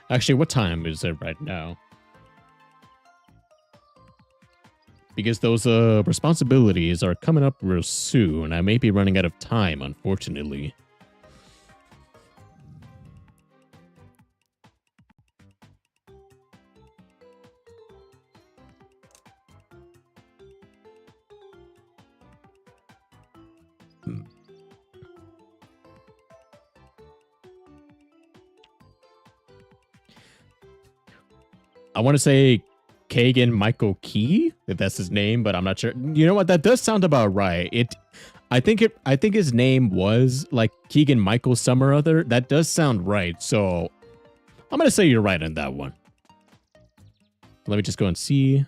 Actually, what time is it right now? Because those responsibilities are coming up real soon. I may be running out of time, unfortunately. I want to say Kagan Michael Key, if that's his name, but I'm not sure. You know what? That does sound about right. I think his name was like Keegan Michael some or other. That does sound right. So I'm gonna say you're right on that one. Let me just go and see.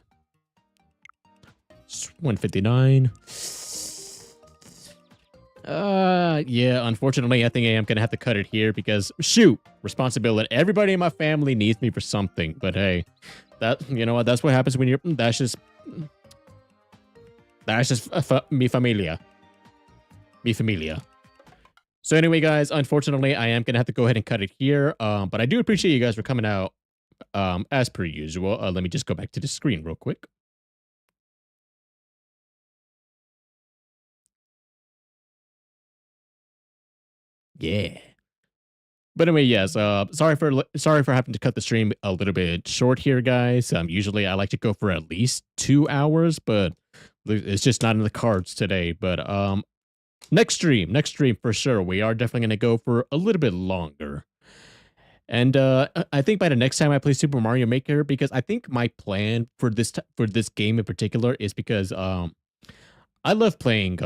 159. Yeah, unfortunately, I think I am gonna have to cut it here because shoot, responsibility. Everybody in my family needs me for something, but hey, you know what? That's what happens when you're. That's just mi familia. Mi familia. So anyway, guys, unfortunately, I am gonna have to go ahead and cut it here. But I do appreciate you guys for coming out. As per usual. Let me just go back to the screen real quick. Yeah. But anyway, yes. Sorry for having to cut the stream a little bit short here, guys. Usually I like to go for at least 2 hours, but it's just not in the cards today. But next stream for sure. We are definitely gonna go for a little bit longer. And I think by the next time I play Super Mario Maker, because I think my plan for this game in particular is because I love playing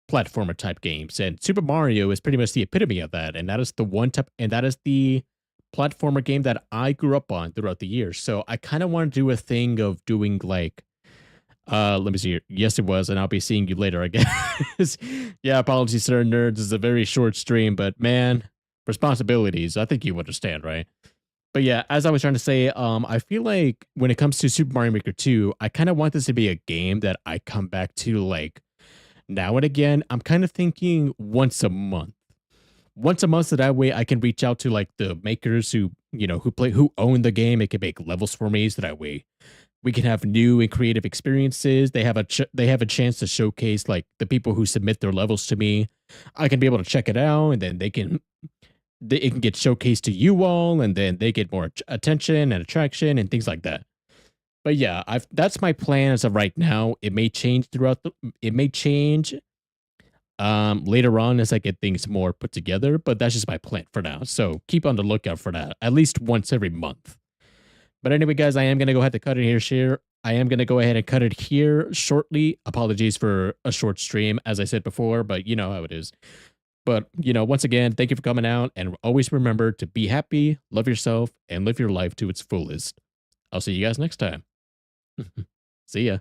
platformer type games, and Super Mario is pretty much the epitome of that, and that is the platformer game that I grew up on throughout the years. So I kind of want to do a thing of doing like Let me see here. Yes, it was, and I'll be seeing you later, I guess. Yeah, apologies, sir, nerds. It's a very short stream, but man, responsibilities. I think you understand, right? But yeah, as I was trying to say, I feel like when it comes to Super Mario Maker 2, I kind of want this to be a game that I come back to like now and again. I'm kind of thinking once a month. Once a month, so that way I can reach out to like the makers who, who own the game. It can make levels for me, so that way we can have new and creative experiences. They have a chance to showcase like the people who submit their levels to me. I can be able to check it out, and then it can get showcased to you all, and then they get more attention and attraction and things like that. But yeah, I've that's my plan as of right now. It may change it may change later on as I get things more put together, but that's just my plan for now. So keep on the lookout for that at least once every month. But anyway, guys, I am going to go ahead and cut it here. I am going to go ahead and cut it here shortly. Apologies for a short stream, as I said before, but you know how it is. But, once again, thank you for coming out. And always remember to be happy, love yourself, and live your life to its fullest. I'll see you guys next time. See ya.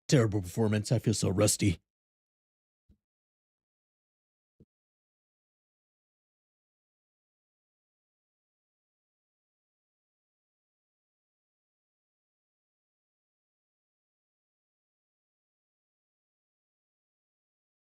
Terrible performance. I feel so rusty.